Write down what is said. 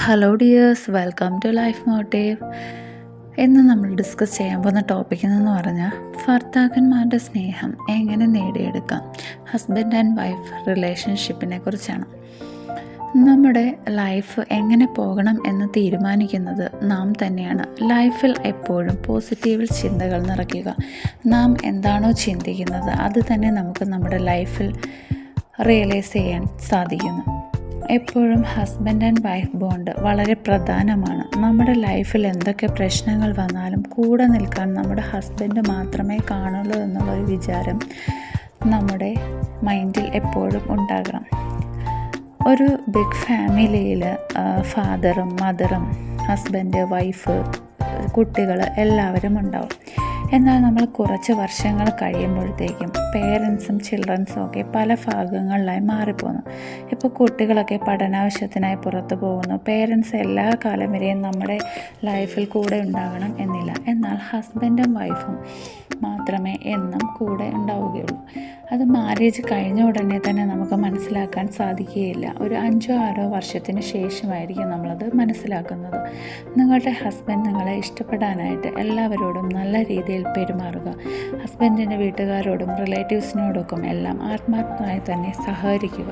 Hello dears, welcome to life motive. ഇന്ന് നമ്മൾ discuss ചെയ്യാൻ പോകുന്ന ടോപ്പിക് എന്ന് പറഞ്ഞാൽ ഭർത്താക്കന്മാരുടെ സ്നേഹം എങ്ങനെ നേടിയെടുക്കാം, ഹസ്ബൻഡ് ആൻഡ് വൈഫ് റിലേഷൻഷിപ്പിനെ കുറിച്ചാണ്. നമ്മുടെ ലൈഫ് എങ്ങനെ പോകണം എന്ന് തീരുമാനിക്കുന്നത് നാം തന്നെയാണ്. ലൈഫിൽ എപ്പോഴും പോസിറ്റീവ് ചിന്തകൾ നിറയ്ക്കുക. നാം എന്താണോ ചിന്തിക്കുന്നത് അത് തന്നെ നമുക്ക് നമ്മുടെ ലൈഫിൽ റിയലൈസ് ചെയ്യാൻ സാധിക്കുന്നു. എപ്പോഴും ഹസ്ബൻഡ് ആൻഡ് വൈഫ് ബോണ്ട് വളരെ പ്രധാനമാണ്. നമ്മുടെ ലൈഫിൽ എന്തൊക്കെ പ്രശ്നങ്ങൾ വന്നാലും കൂടെ നിൽക്കാൻ നമ്മുടെ ഹസ്ബൻഡ് മാത്രമേ കാണുള്ളൂ എന്നുള്ളൊരു വിചാരം നമ്മുടെ മൈൻഡിൽ എപ്പോഴും ഉണ്ടാകണം. ഒരു ബിഗ് ഫാമിലിയിൽ ഫാദറും മദറും ഹസ്ബൻഡ് വൈഫ് കുട്ടികൾ എല്ലാവരും ഉണ്ടാവും. എന്നാൽ നമ്മൾ കുറച്ച് വർഷങ്ങൾ കഴിയുമ്പോഴത്തേക്കും പേരൻസും ചിൽഡ്രൻസും ഒക്കെ പല ഭാഗങ്ങളിലായി മാറിപ്പോകുന്നു. ഇപ്പോൾ കുട്ടികളൊക്കെ പഠനാവശ്യത്തിനായി പുറത്തു പോകുന്നു. പേരൻസ് എല്ലാ കാലം വരെയും നമ്മുടെ ലൈഫിൽ കൂടെ ഉണ്ടാകണം എന്നില്ല. എന്നാൽ ഹസ്ബൻഡും വൈഫും മാത്രമേ എന്നും കൂടെ ഉണ്ടാവുകയുള്ളൂ. അത് മാരേജ് കഴിഞ്ഞ ഉടനെ തന്നെ നമുക്ക് മനസ്സിലാക്കാൻ സാധിക്കുകയില്ല. ഒരു 5-6 വർഷത്തിന് ശേഷമായിരിക്കും നമ്മളത് മനസ്സിലാക്കുന്നത്. നിങ്ങളുടെ ഹസ്ബൻഡ് നിങ്ങളെ ഇഷ്ടപ്പെടാനായിട്ട് എല്ലാവരോടും നല്ല രീതിയിൽ പെരുമാറുക. ഹസ്ബൻഡിൻ്റെ വീട്ടുകാരോടും റിലേറ്റീവ്സിനോടൊപ്പം എല്ലാം ആത്മാർത്ഥമായി തന്നെ സഹകരിക്കുക.